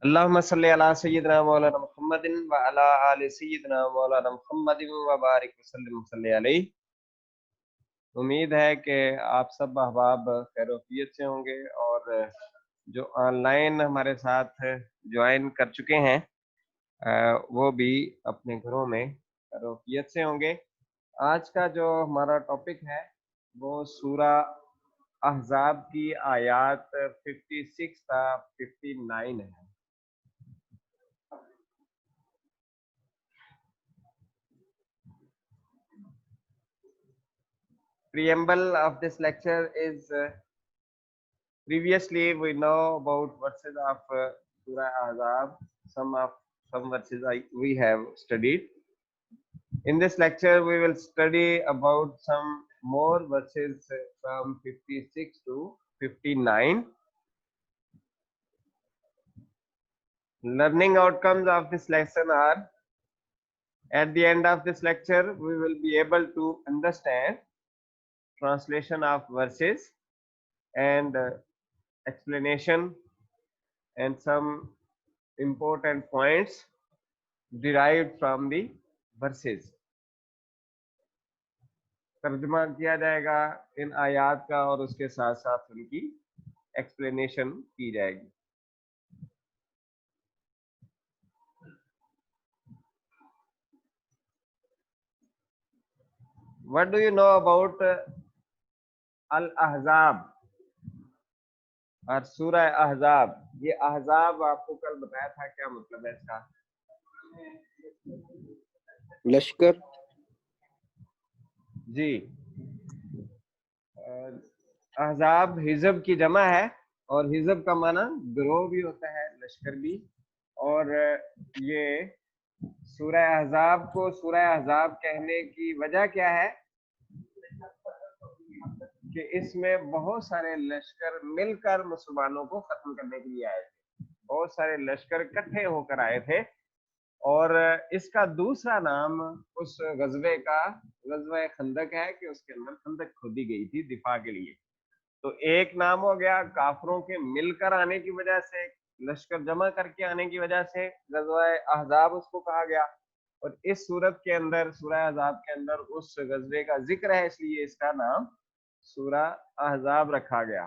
अल्लाहुम्मा सल्ली अला सय्यिदना मौलाना मुहम्मदिन व अला आलि सय्यिदना मौलाना मुहम्मदिन व बारिक वसल्लम सल्ली अलैहि। उम्मीद है कि आप सब अहबाब खैरियत से होंगे और जो ऑनलाइन हमारे साथ ज्वाइन कर चुके हैं वो भी अपने घरों में खैरियत से होंगे। आज का जो हमारा टॉपिक है वो सूरा अहज़ाब की आयत 56 था 59 है। Preamble of this lecture is previously we know about verses of Surah Ahzab. Some verses we have studied. In this lecture, we will study about some more verses from 56 to 59. Learning outcomes of this lesson are: at the end of this lecture, we will be able to understand translation of verses and explanation and some important points derived from the verses. तर्जुमा किया जाएगा इन आयात का और उसके साथ साथ उनकी एक्सप्लेनेशन की जाएगी। What do you know about अल-अहज़ाब और सूरह अहज़ाब? ये अहज़ाब आपको कल बताया था, क्या मतलब है इसका? लश्कर। जी, अहज़ाब हिज़ब की जमा है और हिज़ब का माना गिरोह भी होता है, लश्कर भी। और ये सूरह अहज़ाब को सूरह अहज़ाब कहने की वजह क्या है कि इसमें बहुत सारे लश्कर मिलकर मुसलमानों को खत्म करने के लिए आए थे। बहुत सारे लश्कर इकट्ठे होकर आए थे और इसका दूसरा नाम उस गज़वे का गज़वा खंदक है कि उसके अंदर खंदक खोदी गई थी दिफा के लिए। तो एक नाम हो गया काफरों के मिलकर आने की वजह से, लश्कर जमा करके आने की वजह से गज़वा अहज़ाब उसको कहा गया। और इस सूरत के अंदर सूरह अहज़ाब के अंदर उस गज़वे का जिक्र है, इसलिए इसका नाम सूरह अहज़ाब रखा गया।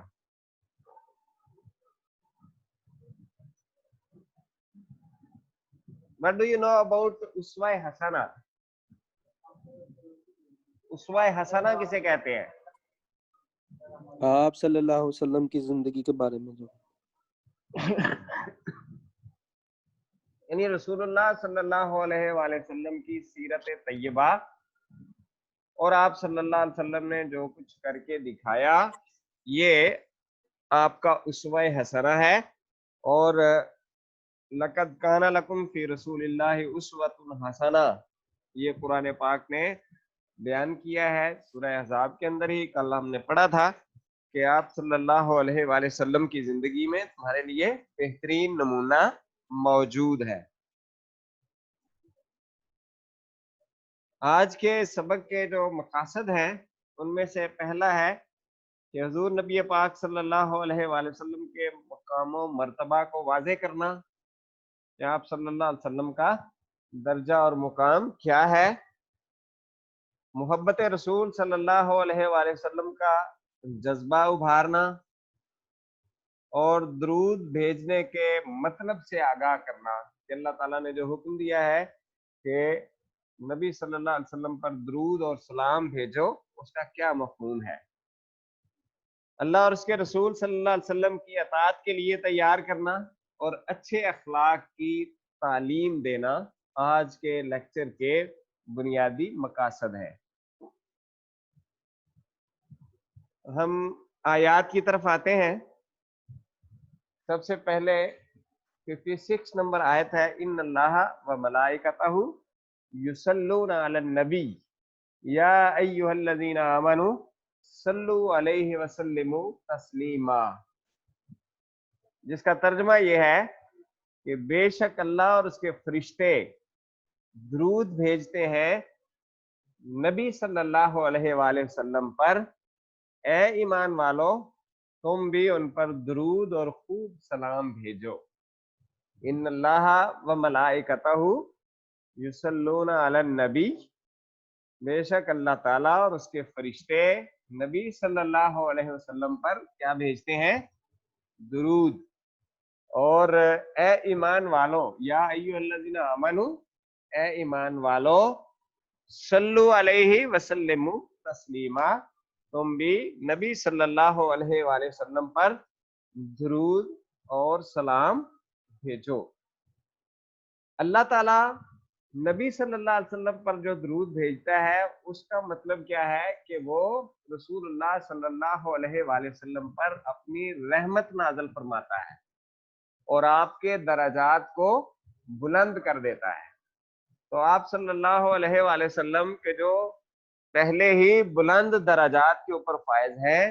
What do you know about उसवा हसना? उसवा हसना किसे कहते हैं? आप सल्लल्लाहु अलैहि वसल्लम की जिंदगी के बारे में जो यानी रसूलुल्लाह सल्लल्लाहु अलैहि वसल्लम की सीरत तैयबा और आप सल्लल्लाहु अलैहि वसल्लम ने जो कुछ करके दिखाया, ये आपका उसवा हसना है। और लक़द काना लकुम फी रसूलिल्लाहि उस्वतुन हसना, ये कुरान पाक ने बयान किया है सूरह अहज़ाब के अंदर ही। कल हमने पढ़ा था कि आप सल्लल्लाहु अलैहि वसल्लम की जिंदगी में तुम्हारे लिए बेहतरीन नमूना मौजूद है। आज के सबक के जो मकासद हैं उनमें से पहला है कि हुजूर नबी पाक सल्लल्लाहु अलैहि वसल्लम के मकाम व मर्तबा को वाज़े करना कि आप सल्लल्लाहु अलैहि वसल्लम का दर्जा और मुकाम क्या है, मोहब्बत रसूल सल्लल्लाहु अलैहि वसल्लम का जज्बा उभारना और दरूद भेजने के मतलब से आगाह करना कि अल्लाह ताला ने जो हुक्म दिया है कि नबी सल्लल्लाहु अलैहि वसल्लम पर दरूद और सलाम भेजो, उसका क्या मफ़हूम है। अल्लाह और उसके रसूल सल्लल्लाहु अलैहि वसल्लम की अताअत के लिए तैयार करना और अच्छे अखलाक की तालीम देना आज के लेक्चर के बुनियादी मकासद है। हम आयात की तरफ आते हैं। सबसे पहले 56 नंबर आयत है, इन्नल्लाह व मलाइकतहु युसल्लूना अलन नबी या अय्युहल्लज़ीना आमनू सल्लु अलैहि वसल्लिमु तस्लीमा, जिसका तर्जुमा ये है कि बेशक अल्लाह और उसके फरिश्ते दरूद भेजते हैं नबी सल्लल्लाहु अलैहि वसल्लम पर। ए ईमान वालो, तुम भी उन पर दरूद और खूब सलाम भेजो। इन्नल्लाह व मलाइकतहु युसल्लूना अलन नबी, बेशक अल्लाह ताला और उसके फरिश्ते नबी सल्लल्लाहु अलैहि वसल्लम पर क्या भेजते हैं? दुरूद। और ए ईमान वालों, या अय्युहल्लज़ीना आमनू, ए ईमान वालों, सल्लु अलैहि वसल्लिमु तस्लीमा, तुम भी नबी सल्लल्लाहु अलैहि वसल्लम पर दुरूद और सलाम भेजो। अल्लाह ताला नबी सल्लल्लाहु अलैहि वसल्लम पर जो दुरूद भेजता है उसका मतलब क्या है कि वो रसूलुल्लाह सल्लल्लाहु अलैहि वसल्लम पर अपनी रहमत नाज़िल फरमाता है और आपके दराजात को बुलंद कर देता है। तो आप सल्लल्लाहु अलैहि वसल्लम के जो पहले ही बुलंद दराजात के ऊपर फायज हैं,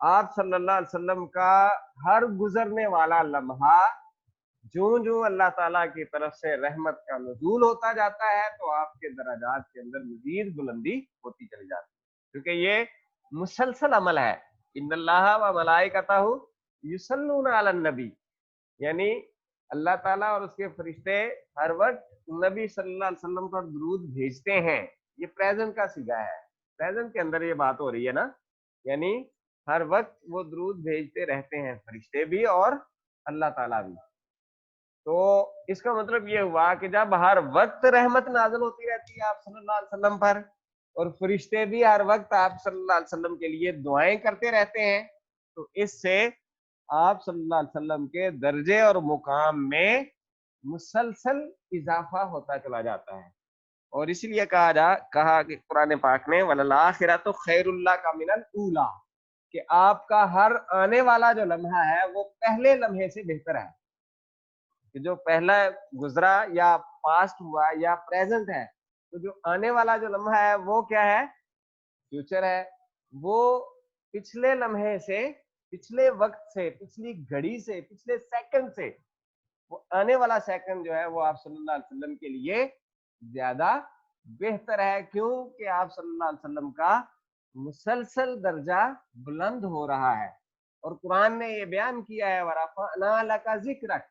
आप सल्लल्लाहु अलैहि वसल्लम का हर गुजरने वाला लम्हा जो अल्लाह ताला की तरफ से रहमत का नुज़ूल होता जाता है तो आपके दराजात के अंदर मजीद बुलंदी होती चली जाती है, क्योंकि ये मुसलसल अमल है। इन्नल्लाह व मलाइकतहु युसल्लूना अलन नबी, यानी अल्लाह ताला और उसके फरिश्ते हर वक्त नबी सल्लल्लाहु अलैहि वसल्लम पर दुरूद भेजते हैं। ये प्रेजेंट का सीगा है, प्रेजेंट के अंदर ये बात हो रही है ना, यानी हर वक्त वो दुरूद भेजते रहते हैं, फरिश्ते भी और अल्लाह ताला भी। तो इसका मतलब ये हुआ कि जब हर वक्त रहमत नाज़िल होती रहती है आप सल्लल्लाहु अलैहि वसल्लम पर और फरिश्ते भी हर वक्त आप सल्लल्लाहु अलैहि वसल्लम के लिए दुआएं करते रहते हैं, तो इससे आप सल्लल्लाहु अलैहि वसल्लम के दर्जे और मुकाम में मुसलसल इजाफा होता चला जाता है। और इसीलिए कहा कि कुरान पाक ने वलल आखिरतु खैरुल लका मिनल ऊला, कि आपका हर आने वाला जो लम्हा है वो पहले लम्हे से बेहतर है। कि जो पहला गुजरा या पास्ट हुआ या प्रेजेंट है, तो जो आने वाला जो लम्हा है वो क्या है? फ्यूचर है। वो पिछले लम्हे से, पिछले वक्त से, पिछली घड़ी से, पिछले सेकंड से, वो आने वाला सेकंड जो है वो आप सल्लल्लाहु अलैहि वसल्लम के लिए ज्यादा बेहतर है। क्यों? कि आप सल्लल्लाहु अलैहि वसल्लम का मुसलसल दर्जा बुलंद हो रहा है। और कुरान ने ये बयान किया है वरफ़अना लका ज़िक्रक,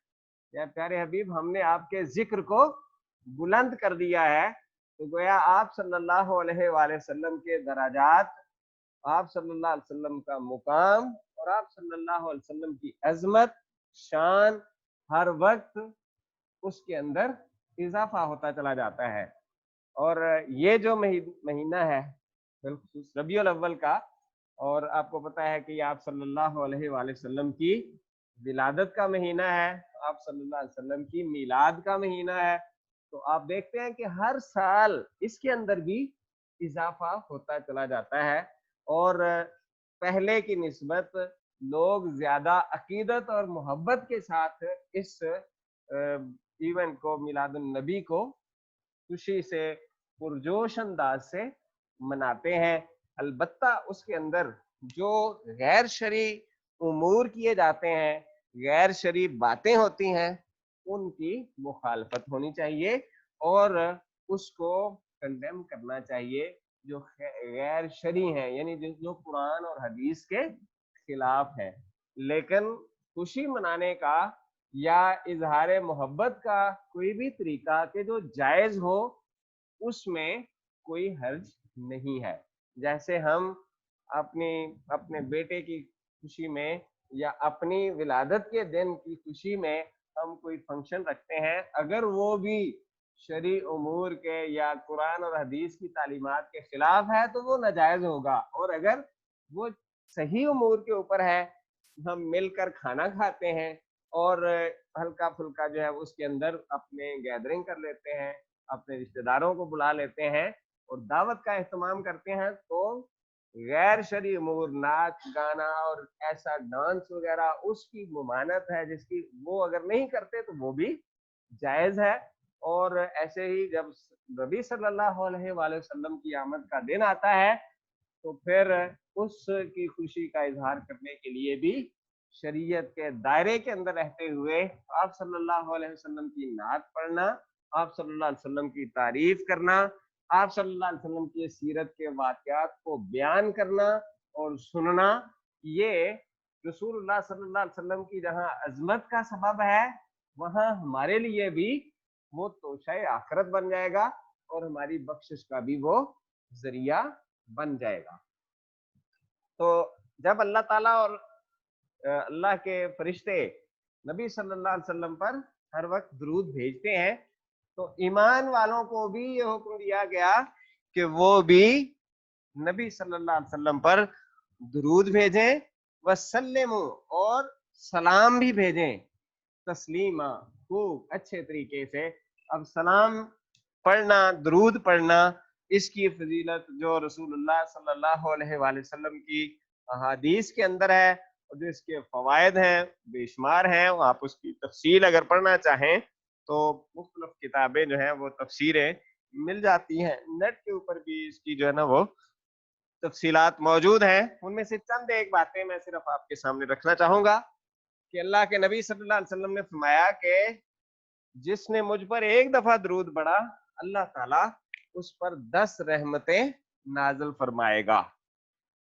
या प्यारे हबीब हमने आपके जिक्र को बुलंद कर दिया है। तो गोया आप सल्लल्लाहु अलैहि वसल्लम के दराजात, आप सल्लल्लाहु अलैहि वसल्लम का मुकाम और आप सल्लल्लाहु अलैहि वसल्लम की अजमत, शान हर वक्त उसके अंदर इजाफा होता चला जाता है। और ये जो महीना है बिलखुसूस रबीउल अव्वल का, और आपको पता है कि आप सल्लल्लाहु अलैहि वसल्लम की विलादत का महीना है, आप सल्लल्लाहु अलैहि वसल्लम की मीलाद का महीना है। तो आप देखते हैं कि हर साल इसके अंदर भी इजाफा होता चला जाता है और पहले की निस्बत लोग ज्यादा अकीदत और मोहब्बत के साथ इस इवेंट को, मिलादुन नबी को खुशी से, पुरजोश अंदाज से मनाते हैं। अलबत्ता उसके अंदर जो गैर शरई उमूर किए जाते हैं, गैर शरई बातें होती हैं, उनकी मुखालफत होनी चाहिए और उसको कंडेम करना चाहिए जो गैर शरई हैं, यानी जो कुरान और हदीस के खिलाफ है। लेकिन खुशी मनाने का या इजहार मोहब्बत का कोई भी तरीका के जो जायज हो उसमें कोई हर्ज नहीं है। जैसे हम अपने बेटे की खुशी में या अपनी विलादत के दिन की खुशी में हम कोई फंक्शन रखते हैं, अगर वो भी शरई उमूर के या कुरान और हदीस की तालीमात के खिलाफ है तो वो नाजायज होगा। और अगर वो सही उमूर के ऊपर है, हम मिलकर खाना खाते हैं और हल्का फुल्का जो है उसके अंदर अपने गैदरिंग कर लेते हैं, अपने रिश्तेदारों को बुला लेते हैं और दावत का एहतमाम करते हैं, तो गैर शरई उमूर, नाच गाना और ऐसा डांस वगैरह उसकी मुमानत है जिसकी वो अगर नहीं करते तो वो भी जायज है। और ऐसे ही जब नबी सल्लल्लाहु अलैहि वसल्लम की आमद का दिन आता है तो फिर उसकी खुशी का इजहार करने के लिए भी शरीयत के दायरे के अंदर रहते हुए आप सल्लल्लाहु अलैहि वसल्लम की नात पढ़ना, आप सल्लल्लाहु अलैहि वसल्लम की तारीफ करना, आप सल्लल्लाहु अलैहि वसल्लम की सीरत के वाक़यात को बयान करना और सुनना, ये रसूलुल्लाह सल्लल्लाहु अलैहि वसल्लम की जहाँ अजमत का सबब है, वहां हमारे लिए भी वो तोशाए आखिरत बन जाएगा और हमारी बख्शिश का भी वो जरिया बन जाएगा। तो जब अल्लाह ताला और अल्लाह के फरिश्ते नबी सल्लल्लाहु अलैहि वसल्लम पर हर वक्त दुरूद भेजते हैं, तो ईमान वालों को भी ये हुक्म दिया गया कि वो भी नबी सल्लल्लाहु अलैहि वसल्लम पर दुरूद भेजें, वसल्लमु और सलाम भी भेजें, तस्लीमा खूब अच्छे तरीके से। अब सलाम पढ़ना, दुरूद पढ़ना, इसकी फजीलत जो रसूलुल्लाह सल्लल्लाहु अलैहि वसल्लम की अहादीस के अंदर है और जो इसके फवायद हैं बेशुमार हैं, आप उसकी तफसील अगर पढ़ना चाहें तो मुख्तलिफ किताबें जो हैं वो तफसीरें मिल जाती हैं, नेट के ऊपर भी इसकी जो है ना वो तफसीलात मौजूद हैं। उनमें से चंद एक बातें मैं सिर्फ आपके सामने रखना चाहूंगा कि अल्लाह के नबी सल्लल्लाहु अलैहि वसल्लम ने फरमाया कि जिसने मुझ पर एक दफा दरूद पढ़ा, अल्लाह ताला उस पर 10 रहमतें नाजिल फरमाएगा।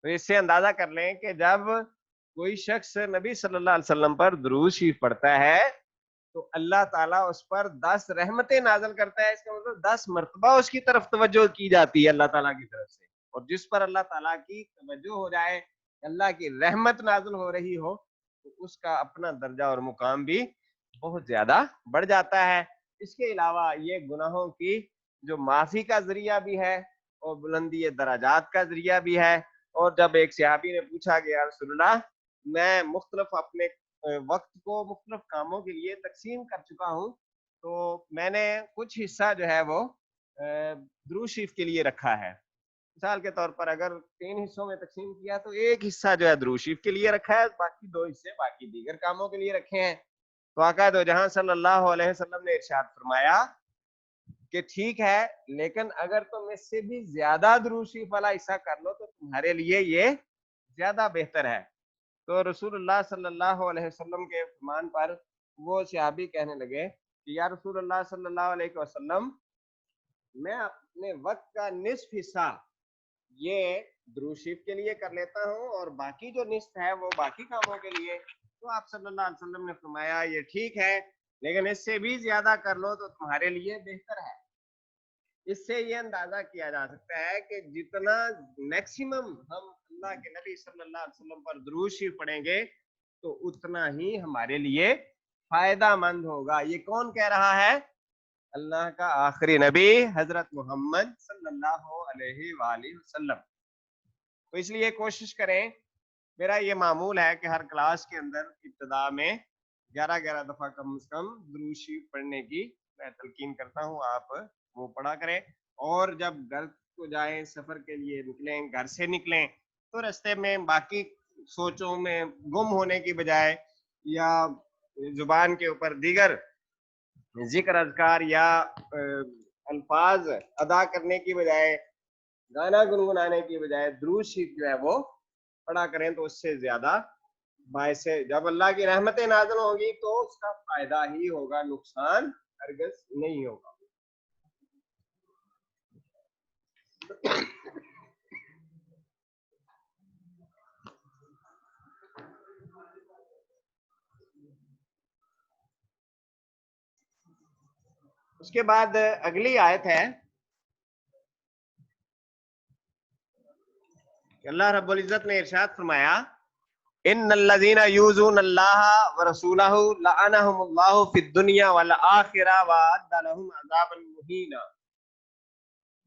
तो इससे अंदाजा कर लें कि जब कोई शख्स नबी सल्लल्लाहु अलैहि वसल्लम पर दुरूद शरीफ पढ़ता है तो अल्लाह ताला उस पर 10 रहमतें नाजिल करता है। इसका मतलब 10 मर्तबा उसकी तरफ तवज्जो की जाती है अल्लाह ताला की तरफ से। और जिस पर अल्लाह ताला की तवज्जो हो जाए, अल्लाह की रहमत नाजिल हो रही हो, तो उसका अपना दर्जा और मुकाम भी बहुत ज्यादा बढ़ जाता है। इसके अलावा ये गुनाहों की जो माफी का जरिया भी है और बुलंदी दराजात का जरिया भी है। और जब एक सहाबी ने पूछा कि या रसूलल्लाह, मैं मुख्तलिफ अपने वक्त को मुख्तलिफ कामों के लिए तकसीम कर चुका हूँ, तो मैंने कुछ हिस्सा जो है वो दुरूद शरीफ के लिए रखा है। मिसाल के तौर पर अगर 3 हिस्सों में तकसीम किया तो एक हिस्सा जो है दुरूद शरीफ के लिए रखा है, बाकी 2 हिस्से बाकी दीगर कामों के लिए रखे हैं। तो आका दो जहां सल्लल्लाहु अलैहि वसल्लम ने इरशाद फरमाया कि ठीक है, लेकिन अगर तुम इससे भी ज्यादा दुरूद शरीफ वाला हिस्सा कर लो तो तुम्हारे लिए ये ज्यादा बेहतर है। तो रसूलुल्लाह सल्लल्लाहु अलैहि वसल्लम के फरमान पर वो सहाबी कहने लगे कि या रसूलुल्लाह सल्लल्लाहु अलैहि वसल्लम, मैं अपने वक्त का निस्फ हिस्सा ये दुरूद शरीफ के लिए कर लेता हूँ और बाकी जो निस्फ है वो बाकी कामों के लिए। तो आप सल्लल्लाहु अलैहि वसल्लम ने फरमाया ये ठीक है, लेकिन इससे भी ज्यादा कर लो तो तुम्हारे लिए बेहतर है। इससे ये अंदाजा किया जा सकता है कि जितना मैक्सिमम हम अल्लाह के नबी सल्लल्लाहु अलैहि वसल्लम पर दुरूद शरीफ पढ़ेंगे तो उतना ही हमारे लिए फायदा मंद होगा। ये कौन कह रहा है? अल्लाह का आखिरी नबी हजरत मोहम्मद सल्लल्लाहु अलैहि वसल्लम। तो इसलिए कोशिश करें, मेरा ये मामूल है कि हर क्लास के अंदर इब्तदा में 11-11 दफा कम से कम दुरूद शरीफ पढ़ने की मैं तलकीन करता हूँ, आप वो पढ़ा करें। और जब घर को जाएं, सफर के लिए निकलें, घर से निकलें, तो रास्ते में बाकी सोचों में गुम होने की बजाय या जुबान के ऊपर दीगर जिक्र अज़कार या अल्फाज अदा करने की बजाय, गाना गुनगुनाने की बजाय दुरूद शरीफ जो है वो पढ़ा करें, तो उससे ज्यादा बायस जब अल्लाह की रहमतें नाज़िल होंगी तो उसका फायदा ही होगा, नुकसान हरगिज़ नहीं होगा। उसके बाद अगली आयत है, अल्लाह रब्बुल इज्जत ने इरशाद फरमाया इन्नल्लज़ीना यूज़ूनल्लाह व रसूलहू लअनहुमुल्लाहु फिद दुनिया वल आखिरह व अद्द लहुम अज़ाबन मुहीना।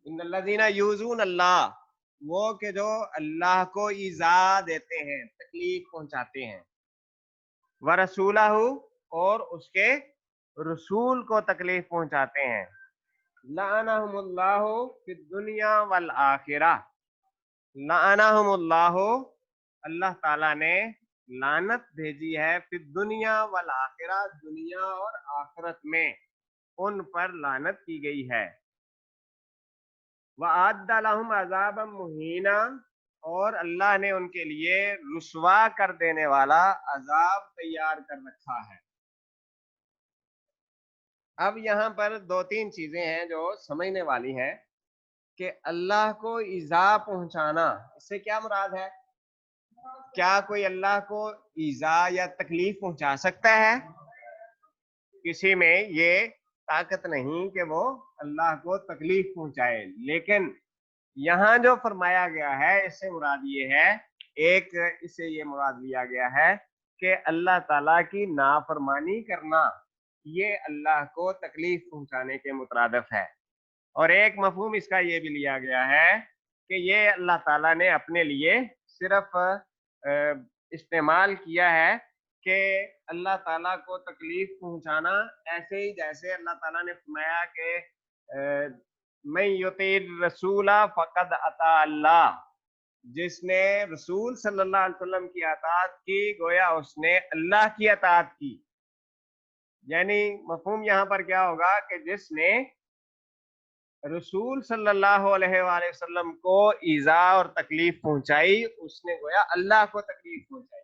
इन्नल्लज़ीना यूज़ूनल्लाह, वो के जो अल्लाह को ईज़ा देते हैं, तकलीफ पहुंचाते हैं, व रसूलहू और उसके रसूल को तकलीफ पहुंचाते हैं, लअनहुमुल्लाहु फिद दुनिया वल आखिरह, लअनहुमुल्लाहु अल्लाह ताला ने लानत भेजी है, फिद दुनिया वल आखिरह दुनिया और आखिरत में उन पर लानत की गई है, वअद्द लहुम अज़ाबन मुहीना और अल्लाह ने उनके लिए रुसवा कर देने वाला अजाब तैयार कर रखा है। अब यहाँ पर 2-3 चीजें हैं जो समझने वाली हैं कि अल्लाह को ईज़ा पहुंचाना, इससे क्या मुराद है? क्या कोई अल्लाह को ईज़ा या तकलीफ पहुंचा सकता है? किसी में ये ताकत नहीं कि वो अल्लाह को तकलीफ पहुंचाए। लेकिन यहाँ जो फरमाया गया है इससे मुराद ये है, एक इससे ये मुराद लिया गया है कि अल्लाह ताला की नाफरमानी करना ये अल्लाह को तकलीफ पहुंचाने के मुतरादिफ है। और एक मफहूम इसका ये भी लिया गया है कि ये अल्लाह ताला ने अपने लिए सिर्फ इस्तेमाल किया है कि अल्लाह ताला को तकलीफ पहुंचाना, ऐसे ही जैसे अल्लाह ताला ने फरमाया कि मैं युतीर रसूला फकद अता अल्लाह, जिसने रसूल सल्लल्लाहु अलैहि वसल्लम की अताअत की गोया उसने अल्लाह की अताअत की। यानी मफहूम यहाँ पर क्या होगा कि जिसने रसूल सल्लल्लाहु अलैहि वसल्लम को ईज़ा और तकलीफ पहुंचाई उसने गोया अल्लाह को तकलीफ पहुंचाई।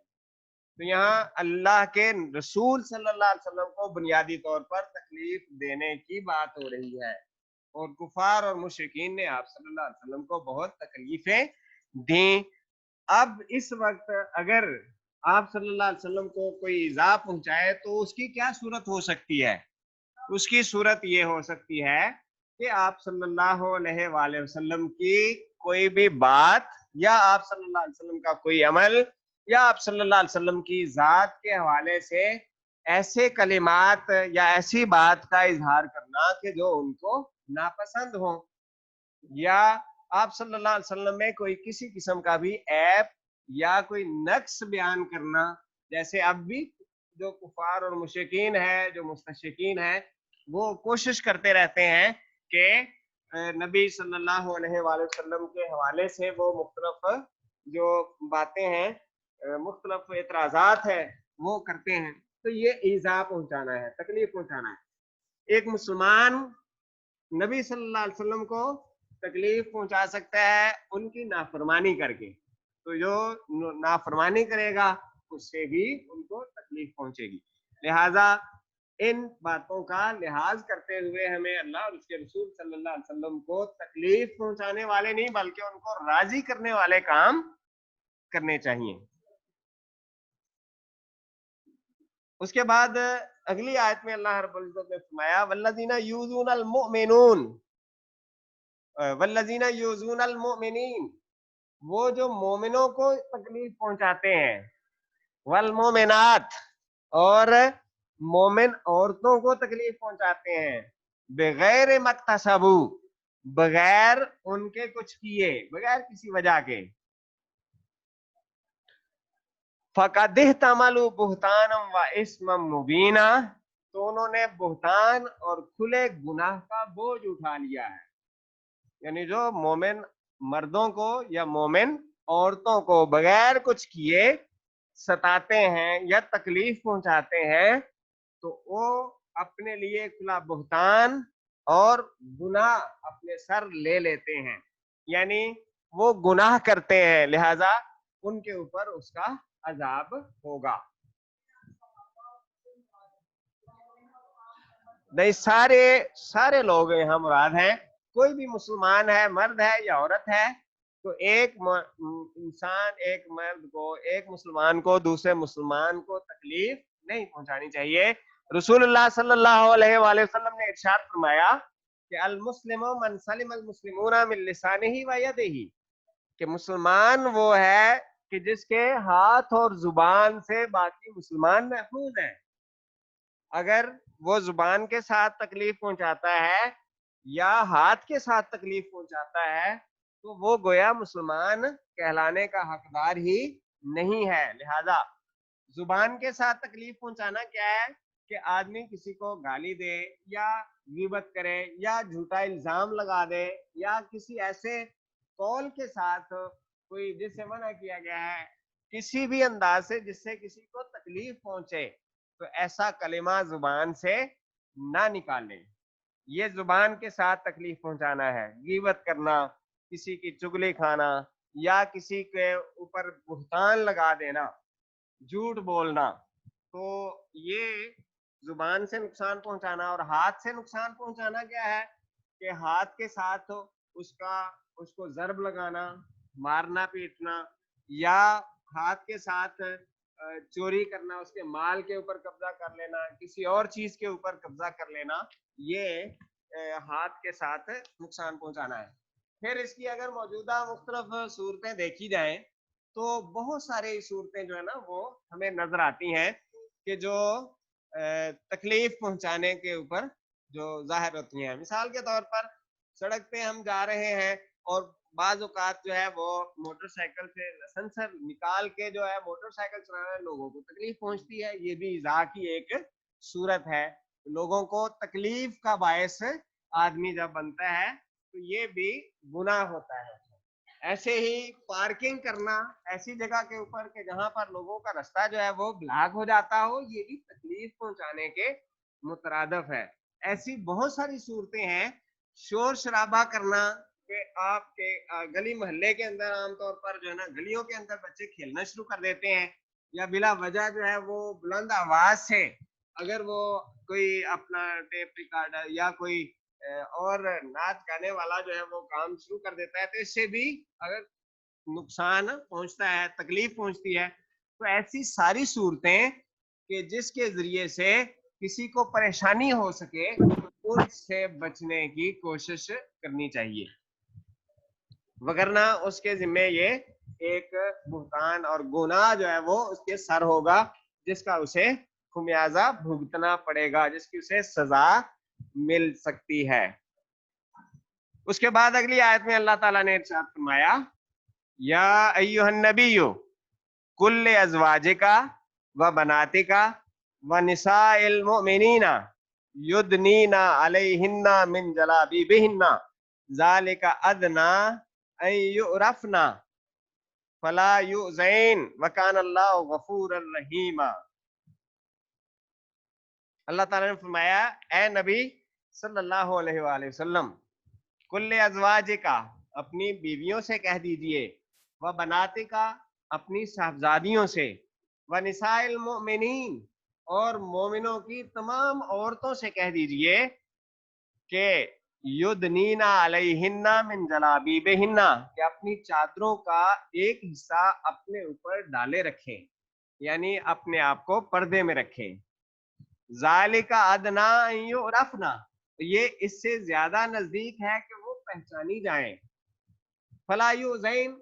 तो यहाँ अल्लाह के रसूल सल्लल्लाहु अलैहि वसल्लम को बुनियादी तौर पर तकलीफ देने की बात हो रही है, और कुफार और मुशरिकीन ने आप सल्लल्लाहु अलैहि वसल्लम को बहुत तकलीफें दी। अब इस वक्त अगर आप सल्लल्लाहु अलैहि वसल्लम को कोई ईज़ा पहुंचाए तो उसकी क्या सूरत हो सकती है? उसकी सूरत ये हो सकती है कि आप सल्लल्लाहु अलैहि वसल्लम की कोई भी बात या आप सल्लल्लाहु अलैहि वसल्लम का कोई अमल या आप सल्लल्लाहु अलैहि वसल्लम की जात के हवाले से ऐसे कलिमात या ऐसी बात का इजहार करना कि जो उनको नापसंद हो, या आप सल्लल्लाहु अलैहि वसल्लम में कोई किसी किस्म का भी ऐब या कोई नक्स बयान करना। जैसे अब भी जो कुफार और मुशरिकीन है, जो मुस्तशरिकीन है, वो कोशिश करते रहते हैं कि नबी सल्लल्लाहु अलैहि वसल्लम के हवाले से वो मुख्तलिफ जो बातें हैं, मुख्तलिफ एतराज़ात है वो करते हैं। तो ये ईज़ा पहुंचाना है, तकलीफ पहुंचाना है। एक मुसलमान नबी सल्लल्लाहु अलैहि वसल्लम को तकलीफ पहुंचा सकता है उनकी नाफरमानी करके, तो जो नाफरमानी करेगा उससे भी उनको तकलीफ पहुंचेगी। लिहाजा इन बातों का लिहाज करते हुए हमें अल्लाह और उसके रसूल सल्लल्लाहु अलैहि वसल्लम को तकलीफ पहुंचाने वाले नहीं बल्कि उनको राजी करने वाले काम करने चाहिए। उसके बाद अगली आयत में अल्लाह रब्बुल इज्जत ने फरमाया वल्लज़ीना यूज़ूनल मुमिनून वल्लज़ीना यूज़ूनल मुमिनीन, वो जो मोमिनों को तकलीफ पहुंचाते हैं, वल मोमिनात, और मोमिन औरतों को तकलीफ पहुंचाते हैं, बगैर मक्तसबू, बगैर उनके कुछ किए, बगैर किसी वजह के, फकद इहतमलू बुहतानम व इस्मम मुबीना, तो उन्होंने बुहतान और खुले गुनाह का बोझ उठा लिया है। यानी जो मोमिन मर्दों को या मोमिन औरतों को बगैर कुछ किए सताते हैं या तकलीफ पहुंचाते हैं, तो वो अपने लिए खुला बुहतान और गुनाह अपने सर ले लेते हैं। यानी वो गुनाह करते हैं, लिहाजा उनके ऊपर उसका अजाब होगा। नहीं, सारे लोग यहाँ मुराद हैं। कोई भी मुसलमान है, मर्द है या औरत है, तो एक इंसान, एक मर्द को, एक मुसलमान को दूसरे मुसलमान को तकलीफ नहीं पहुंचानी चाहिए। रसूलुल्लाह सल्लल्लाहु अलैहि वसल्लम ने इरशाद फरमाया कि अल मुस्लिमु मन सलिमल मुस्लिमूना मिन लिसानिही व यदिही, कि मुसलमान वो है कि जिसके हाथ और जुबान से बाकी मुसलमान महफूज हैं। अगर वो जुबान के साथ तकलीफ पहुंचाता है या हाथ के साथ तकलीफ पहुंचाता है तो वो गोया मुसलमान कहलाने का हकदार ही नहीं है। लिहाजा जुबान के साथ तकलीफ पहुंचाना क्या है कि आदमी किसी को गाली दे या गिबत करे या झूठा इल्जाम लगा दे या किसी ऐसे कौल के साथ कोई जिससे मना किया गया है, किसी भी अंदाज से जिससे किसी को तकलीफ पहुंचे, तो ऐसा कलिमा जुबान से ना निकाले। ये जुबान के साथ तकलीफ पहुंचाना है। गीबत करना, किसी की चुगली खाना या किसी के ऊपर बुहतान लगा देना, झूठ बोलना, तो ये जुबान से नुकसान पहुंचाना। और हाथ से नुकसान पहुंचाना क्या है कि हाथ के साथ उसको जर्ब लगाना, मारना पीटना, या हाथ के साथ चोरी करना, उसके माल के ऊपर कब्जा कर लेना, किसी और चीज के ऊपर कब्जा कर लेना, ये हाथ के साथ नुकसान पहुंचाना है। फिर इसकी अगर मौजूदा मुख्तलिफ सूरतें देखी जाएं तो बहुत सारी सूरतें जो है ना वो हमें नजर आती हैं कि जो तकलीफ पहुंचाने के ऊपर जो जाहिर होती हैं। मिसाल के तौर पर सड़क पे हम जा रहे हैं और बाज औकात जो है वो मोटरसाइकिल से लाइसेंस निकाल के जो है मोटरसाइकिल चलाने लोगों को तकलीफ पहुंचती है, ये भी इज़ा की एक सूरत है। लोगों को तकलीफ का बायस आदमी जब बनता है तो ये भी गुनाह होता है। ऐसे ही पार्किंग करना ऐसी जगह के ऊपर के जहां पर लोगों का रास्ता जो है वो ब्लॉक हो जाता हो, ये भी तकलीफ पहुंचाने के मुतरादफ है। ऐसी बहुत सारी सूरतें हैं। शोर शराबा करना कि आपके गली मोहल्ले के अंदर आमतौर पर जो है ना गलियों के अंदर बच्चे खेलना शुरू कर देते हैं, या बिला वजह जो है वो बुलंद आवाज से अगर वो कोई अपना टेप रिकॉर्डर या कोई और नाच गाने वाला जो है वो काम शुरू कर देता है, तो इससे भी अगर नुकसान पहुंचता है, तकलीफ पहुंचती है। तो ऐसी सारी सूरतें कि जिसके जरिए से किसी को परेशानी हो सके उससे बचने की कोशिश करनी चाहिए, वगरना उसके जिम्मे ये एक बुहतान और गुनाह जो है वो उसके सर होगा, जिसका उसे खुमियाजा भुगतना पड़ेगा, जिसकी उसे सजा मिल सकती है। उसके बाद अगली आयत में अल्लाह ताला ने इरशाद फरमाया, या अय्युहन नबिय्यु कुल्ले अज़वाजिका व बनातिका व निसाइल मुमिनीना युदनीना अलैहिन्ना मिन जलाबिबिहिन्ना ज़ालिका अदना अन युरफना फला युज़ैन व कान अल्लाहु गफूरर रहीमा। अल्लाह ताला ने फरमाया, ए नबी सल्लल्लाहु अलैहि वसल्लम, कुल्ले अज़वाजिका अपनी बीवियों से कह दीजिए, व बनातिका अपनी साहबजादियों से, व निसाइल मुमिनीन और मोमिनों की तमाम औरतों से कह दीजिए कि युदनीना अलैहिन्ना मिन जलाबीबिहिन्ना, कि अपनी चादरों का एक हिस्सा अपने ऊपर डाले रखें, यानी अपने आप को पर्दे में रखें। ज़ालिका अदना अन युरफना, ये इससे ज्यादा नजदीक है कि वो पहचानी जाएं। फला युज़ैन,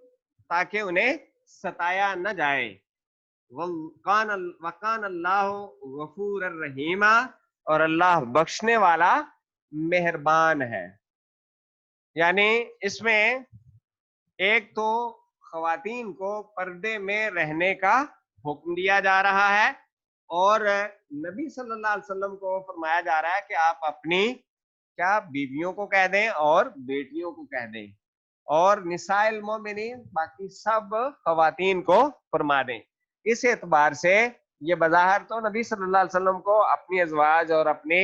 ताकि उन्हें सताया न जाए। वकान अल्लाह गफूरर रहीमा, और अल्लाह बख्शने वाला मेहरबान है। यानी इसमें एक तो खवातीन को पर्दे में रहने का हुक्म दिया जा रहा है, और नबी सल्लल्लाहु अलैहि वसल्लम को फरमाया जा रहा है कि आप अपनी क्या बीवियों को कह दें और बेटियों को कह दें, और निसाइल मोमिनीन बाकी सब खवातीन को फरमा दें। इस एतबार से ये बज़ाहिर तो नबी सल्लल्लाहु अलैहि वसल्लम को अपनी अज़वाज और अपनी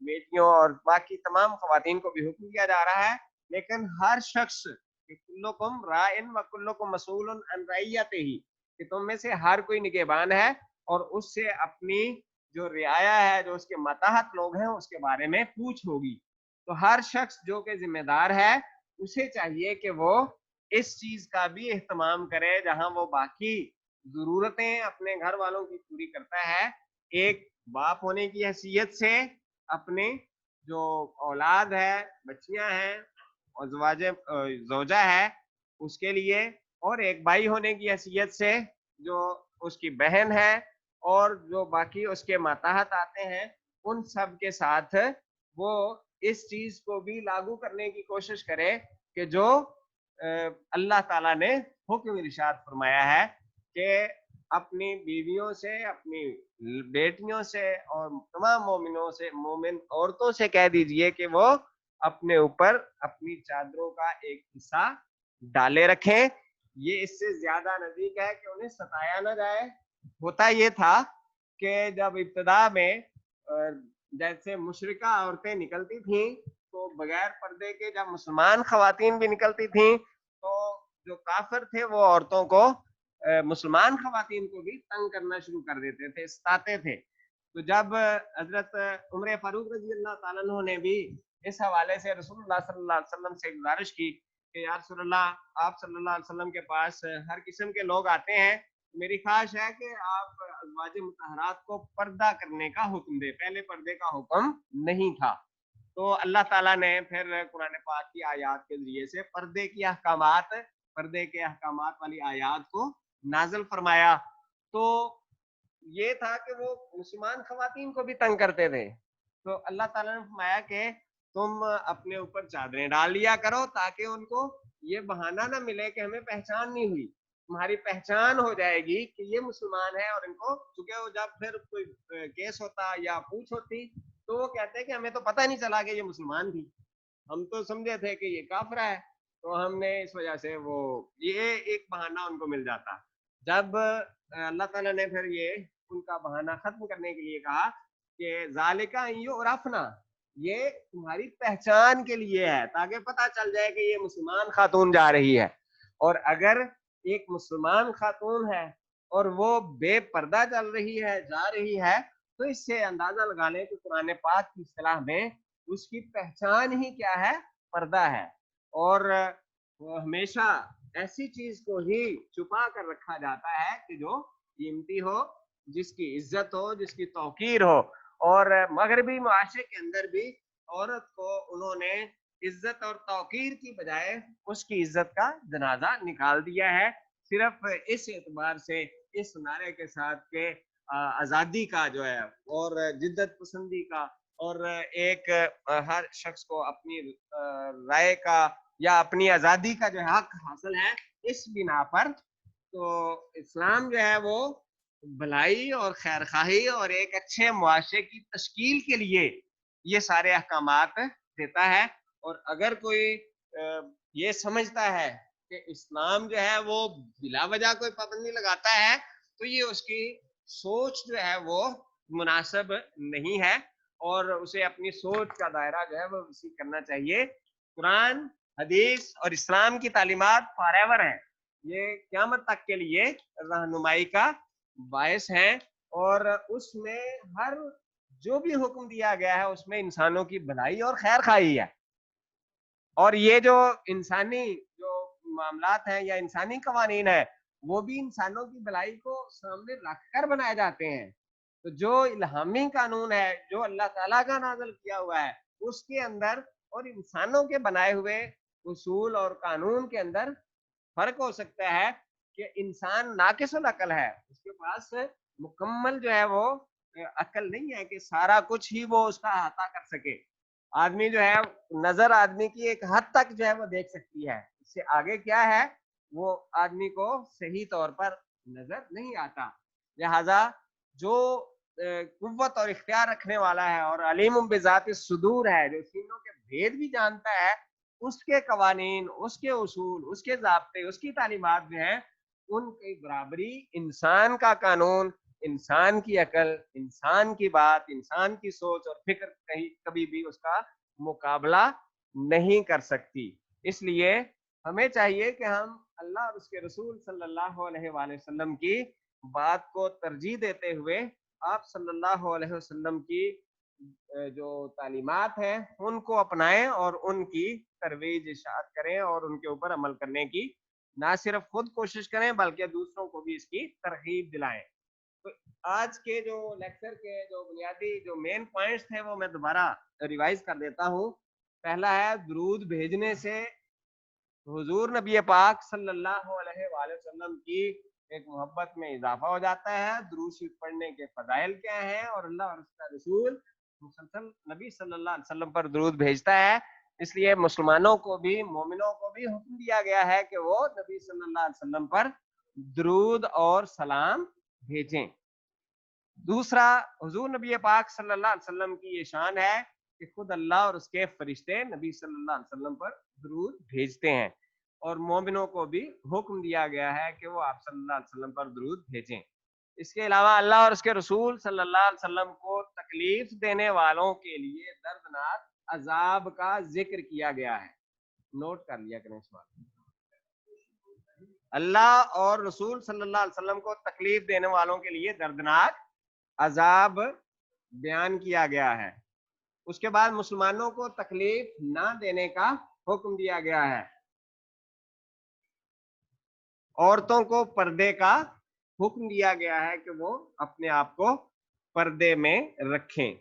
बेटियों और बाकी तमाम खवातीन को भी हुक्म दिया जा रहा है, लेकिन हर शख्स कुल्लुकुम राइन व कुल्लुकुम मसूलुन अन रइयतिही, कि तुम में से हर कोई निगहबान है और उससे अपनी जो रियाया है, जो उसके मातहत लोग हैं, उसके बारे में पूछ होगी। तो हर शख्स जो कि जिम्मेदार है उसे चाहिए कि वो इस चीज का भी एहतमाम करे, जहां वो बाकी जरूरतें अपने घर वालों की पूरी करता है, एक बाप होने की हैसियत से अपने जो औलाद है, बच्चियां हैं और जोजा है उसके लिए, और एक भाई होने की हैसियत से जो उसकी बहन है, और जो बाकी उसके माताहत आते हैं, उन सब के साथ वो इस चीज को भी लागू करने की कोशिश करे कि जो अल्लाह ताला ने हुक्म इरशाद फरमाया है कि अपनी बीवियों से, अपनी बेटियों से और तमाम मोमिनों से, मोमिन औरतों से कह दीजिए कि वो अपने ऊपर अपनी चादरों का एक हिस्सा डाले रखें। ये इससे ज्यादा नजदीक है कि उन्हें सताया ना जाए। होता ये था कि जब इब्तदा में जैसे मुशरिका औरतें निकलती थीं, तो बगैर पर्दे के जब मुसलमान खवातीन भी निकलती थीं, तो जो काफिर थे वो औरतों को, मुसलमान खवातीन को भी तंग करना शुरू कर देते थे, सताते थे। तो जब हजरत उमर फारूक रजी अल्लाह ताला अन्हु ने भी इस हवाले से रसूलुल्लाह सल्लल्लाहु अलैहि वसल्लम से गुजारिश की कि या रसूलल्लाह, आप सल्लल्लाहु अलैहि वसल्लम के पास हर किस्म के लोग आते हैं, میری خواہش ہے کہ آپ ازواج مطہرات کو پردہ کرنے کا حکم دے، پہلے پردے کا حکم نہیں تھا. تو اللہ تعالیٰ نے پھر قرآن پاک کی آیات کے ذریعے سے پردے کے احکامات والی آیات کو نازل فرمایا. تو یہ تھا کہ وہ مسلمان خواتین کو بھی تنگ کرتے تھے. تو اللہ تعالیٰ نے فرمایا کہ تم اپنے اوپر چادریں ڈال لیا کرو تاکہ ان کو یہ بہانہ نہ ملے کہ ہمیں پہچان نہیں ہوئی. تمہاری پہچان ہو جائے گی کہ یہ مسلمان ہے، اور ان کو چونکہ وہ جب پھر کوئی کیس ہوتا یا پوچھ ہوتی تو وہ کہتے ہیں کہ ہمیں تو پتہ نہیں چلا کہ یہ مسلمان تھی، ہم تو سمجھے تھے کہ یہ کافرہ ہے. تو ہم نے اس وجہ سے وہ یہ ایک بہانہ ان کو مل جاتا. جب اللہ تعالیٰ نے پھر یہ ان کا بہانہ ختم کرنے کے لیے کہا کہ ذالکہ یعرفنا، یہ تمہاری پہچان کے لیے ہے تاکہ پتہ چل جائے کہ یہ مسلمان خاتون جا رہی ہے. اور اگر ایک مسلمان خاتون ہے اور وہ بے پردہ چل رہی ہے، جا رہی ہے، تو اس سے اندازہ لگا لیں کہ قرآن پاک کی اصطلاح میں اس کی پہچان ہی کیا ہے؟ پردہ ہے. اور وہ ہمیشہ ایسی چیز کو ہی چھپا کر رکھا جاتا ہے کہ جو قیمتی ہو، جس کی عزت ہو، جس کی توقیر ہو. اور مغربی معاشرے کے اندر بھی عورت کو انہوں نے عزت اور توقیر کی بجائے اس کی عزت کا جنازہ نکال دیا ہے، صرف اس اعتبار سے، اس نعرے کے ساتھ کہ آزادی کا جو ہے اور جدت پسندی کا اور ایک ہر شخص کو اپنی رائے کا یا اپنی آزادی کا جو حق حاصل ہے، اس بنا پر تو اسلام جو ہے وہ بھلائی اور خیر خواہی اور ایک اچھے معاشرے کی تشکیل کے لیے یہ سارے احکامات دیتا ہے. اور اگر کوئی یہ سمجھتا ہے کہ اسلام جو ہے وہ بلا وجہ کوئی پابندی لگاتا ہے تو یہ اس کی سوچ جو ہے وہ مناسب نہیں ہے، اور اسے اپنی سوچ کا دائرہ جو ہے وہ وسیع کرنا چاہیے. قرآن، حدیث اور اسلام کی تعلیمات فار ایور ہیں، یہ قیامت تک کے لیے رہنمائی کا باعث ہیں. اور اس میں ہر جو بھی حکم دیا گیا ہے اس میں انسانوں کی بھلائی اور خیر خواہی ہے. اور یہ جو انسانی جو معاملات ہیں یا انسانی قوانین ہیں وہ بھی انسانوں کی بھلائی کو سامنے رکھ کر بنائے جاتے ہیں. تو جو الہامی قانون ہے، جو اللہ تعالیٰ کا نازل کیا ہوا ہے، اس کے اندر اور انسانوں کے بنائے ہوئے اصول اور قانون کے اندر فرق ہو سکتا ہے کہ انسان ناقص العقل ہے، اس کے پاس مکمل جو ہے وہ عقل نہیں ہے کہ سارا کچھ ہی وہ اس کا احاطہ کر سکے. آدمی جو ہے نظر آدمی کی ایک حد تک جو ہے وہ دیکھ سکتی ہے، اس سے آگے کیا ہے وہ آدمی کو صحیح طور پر نظر نہیں آتا. لہذا جو قوت اور اختیار رکھنے والا ہے اور علیم بذات الصدور ہے، جو سینوں کے بھید بھی جانتا ہے، اس کے قوانین، اس کے اصول، اس کے ضابطے، اس کی تعلیمات جو ہیں ان کی برابری انسان کا قانون، انسان کی عقل، انسان کی بات، انسان کی سوچ اور فکر کبھی بھی اس کا مقابلہ نہیں کر سکتی. اس لیے ہمیں چاہیے کہ ہم اللہ اور اس کے رسول صلی اللہ علیہ وآلہ وسلم کی بات کو ترجیح دیتے ہوئے آپ صلی اللہ علیہ وسلم کی جو تعلیمات ہیں ان کو اپنائیں اور ان کی ترویج اشاعت کریں اور ان کے اوپر عمل کرنے کی نہ صرف خود کوشش کریں بلکہ دوسروں کو بھی اس کی ترغیب دلائیں. تو آج کے جو لیکچر کے جو بنیادی جو مین پوائنٹس تھے وہ میں دوبارہ ریوائز کر دیتا ہوں. پہلا ہے درود بھیجنے سے حضور نبی پاک صلی اللہ علیہ وآلہ وسلم کی ایک محبت میں اضافہ ہو جاتا ہے. درود شریف پڑھنے کے فضائل کیا ہیں اور اللہ اور اس کا رسول مسلسل نبی صلی اللہ علیہ وسلم پر درود بھیجتا ہے. اس لیے مسلمانوں کو بھی، مومنوں کو بھی حکم دیا گیا ہے کہ وہ نبی صلی اللہ علیہ وسلم پر درود اور سلام بھیجیں. دوسرا، حضور نبی پاک صلی اللہ علیہ وسلم کی یہ شان ہے کہ خود اللہ اور اس کے فرشتے نبی صلی اللہ علیہ وسلم پر درود بھیجتے ہیں، اور مومنوں کو بھی حکم دیا گیا ہے کہ وہ آپ صلی اللہ علیہ وسلم پر درود بھیجیں. اس کے علاوہ اللہ اور اس کے رسول صلی اللہ علیہ وسلم کو تکلیف دینے والوں کے لیے دردناک عذاب کا ذکر کیا گیا ہے. نوٹ کر لیا کریں اس بات. اللہ اور رسول صلی اللہ علیہ وسلم کو تکلیف دینے والوں کے لیے دردناک عذاب بیان کیا گیا ہے. اس کے بعد مسلمانوں کو تکلیف نہ دینے کا حکم دیا گیا ہے. عورتوں کو پردے کا حکم دیا گیا ہے کہ وہ اپنے آپ کو پردے میں رکھیں.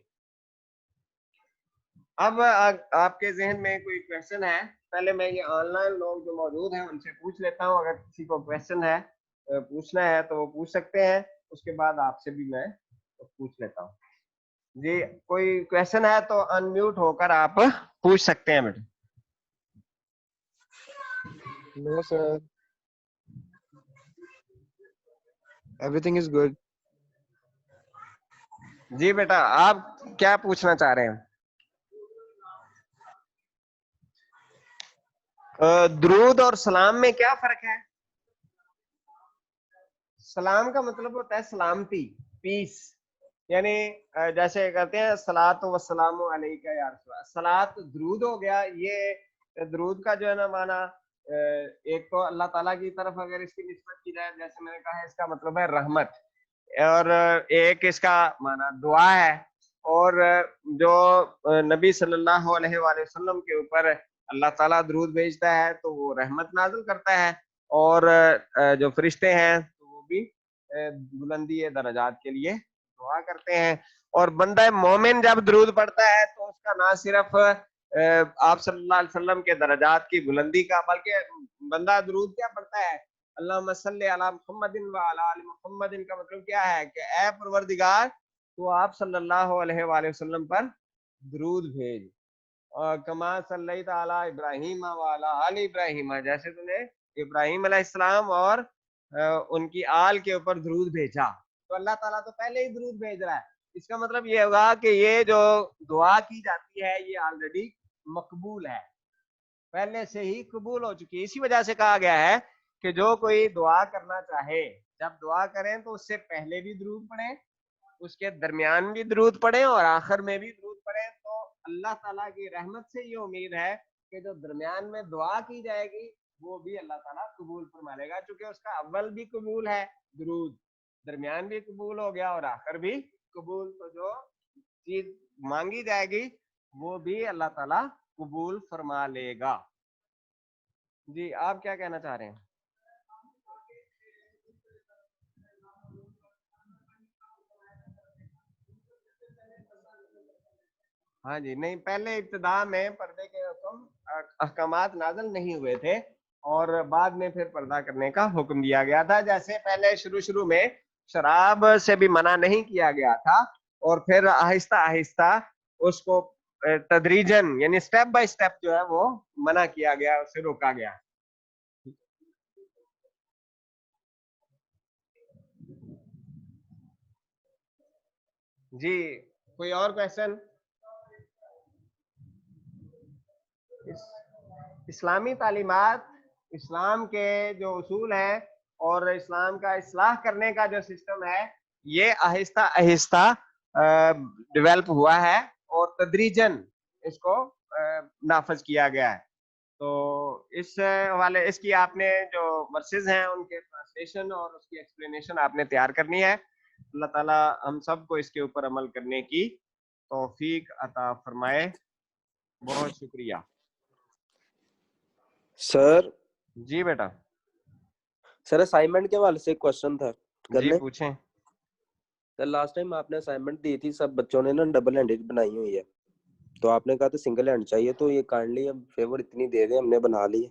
اب آپ کے ذہن میں کوئی کویشچن ہے؟ پہلے میں یہ آن لائن لوگ جو موجود ہیں ان سے پوچھ لیتا ہوں, اگر کسی کو کویشچن ہے پوچھنا ہے تو وہ پوچھ سکتے ہیں, اس کے بعد آپ سے بھی میں پوچھ لیتا ہوں. جی کوئی کویشچن ہے تو ان میوٹ ہو کر آپ پوچھ سکتے ہیں بیٹے. No sir, everything is good. جی بیٹا آپ کیا پوچھنا چاہ رہے ہیں؟ درود اور سلام میں کیا فرق ہے؟ سلام کا مطلب ہوتا ہے سلامتی, پیس, یعنی جیسے کہتے ہیں الصلاۃ والسلام علیک یا رسول اللہ. صلاۃ درود ہو گیا, یہ درود کا جو ہے نا معنی ایک تو اللہ تعالیٰ کی طرف اگر اس کی نسبت کی جائے, جیسے میں نے کہا ہے اس کا مطلب ہے رحمت, اور ایک اس کا معنی دعا ہے, اور جو نبی صلی اللہ علیہ وآلہ وسلم کے اوپر اللہ تعالیٰ درود بھیجتا ہے تو وہ رحمت نازل کرتا ہے, اور جو فرشتے ہیں تو وہ بھی بلندی درجات کے لیے دعا کرتے ہیں. اور بندہ مومن جب درود پڑھتا ہے تو اس کا نہ صرف آپ صلی اللہ علیہ وسلم کے درجات کی بلندی کا, بلکہ بندہ درود کیا پڑھتا ہے؟ اللہم صلی علی محمد وعلی آل محمد. کا مطلب کیا ہے کہ اے پروردگار تو آپ صلی اللہ علیہ وآلہ وسلم پر درود بھیج, اور کما صلیت علی ابراہیم وعلی آل ابراہیم, جیسے تو نے ابراہیم علیہ السلام اور ان کی آل کے اوپر درود بھیجا. تو اللہ تعالیٰ تو پہلے ہی درود بھیج رہا ہے. اس کا مطلب یہ ہوگا کہ یہ جو دعا کی جاتی ہے یہ آلریڈی مقبول ہے, پہلے سے ہی قبول ہو چکی ہے. اسی وجہ سے کہا گیا ہے کہ جو کوئی دعا کرنا چاہے, جب دعا کریں تو اس سے پہلے بھی درود پڑھیں, اس کے درمیان بھی درود پڑھیں, اور آخر میں بھی درود پڑھیں. تو اللہ تعالیٰ کی رحمت سے یہ امید ہے کہ جو درمیان میں دعا کی جائے گی وہ بھی اللہ تعالیٰ قبول فرما لے گا, چونکہ اس کا اول بھی قبول ہے درود, درمیان بھی قبول ہو گیا اور آخر بھی قبول. تو جو چیز مانگی جائے گی وہ بھی اللہ تعالیٰ قبول فرما لے گا. جی آپ کیا کہنا چاہ رہے ہیں؟ ہاں جی, نہیں پہلے ابتدا میں پردے کے حکم احکامات نازل نہیں ہوئے تھے, اور بعد میں پھر پردہ کرنے کا حکم دیا گیا تھا. جیسے پہلے شروع میں شراب سے بھی منع نہیں کیا گیا تھا, اور پھر آہستہ آہستہ اس کو تدریجن یعنی سٹیپ بائی سٹیپ جو ہے وہ منع کیا گیا, اسے روکا گیا. جی کوئی اور کویشچن؟ اسلامی تعلیمات, اسلام کے جو اصول ہیں اور اسلام کا اصلاح کرنے کا جو سسٹم ہے یہ آہستہ آہستہ ڈیولپ ہوا ہے, اور تدریجن اس کو نافذ کیا گیا ہے. تو اس حوالے اس کی آپ نے جو ورسز ہیں ان کے ٹرانسلیشن اور اس کی ایکسپلینیشن آپ نے تیار کرنی ہے. اللہ تعالیٰ ہم سب کو اس کے اوپر عمل کرنے کی توفیق عطا فرمائے. بہت شکریہ سر. جی بیٹا. سر اسائنمنٹ کے حوالے سے کوشچن تھا, جی پوچھیں. سر لاسٹ ٹائم آپ نے اسائنمنٹ دی تھی, سب بچوں نے نا ڈبل ہینڈڈ بنائی ہوئی ہے, تو آپ نے کہا تھا سنگل ہینڈ چاہیے, تو یہ کائنڈلی اب فیور اتنی دے دیں, ہم نے بنا لی,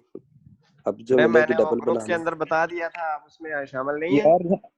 اب جو ملے میں گی نے وہ ڈبل گروپ کے بنانا. اندر بتا دیا تھا, آپ اس میں شامل نہیں ہیں. یار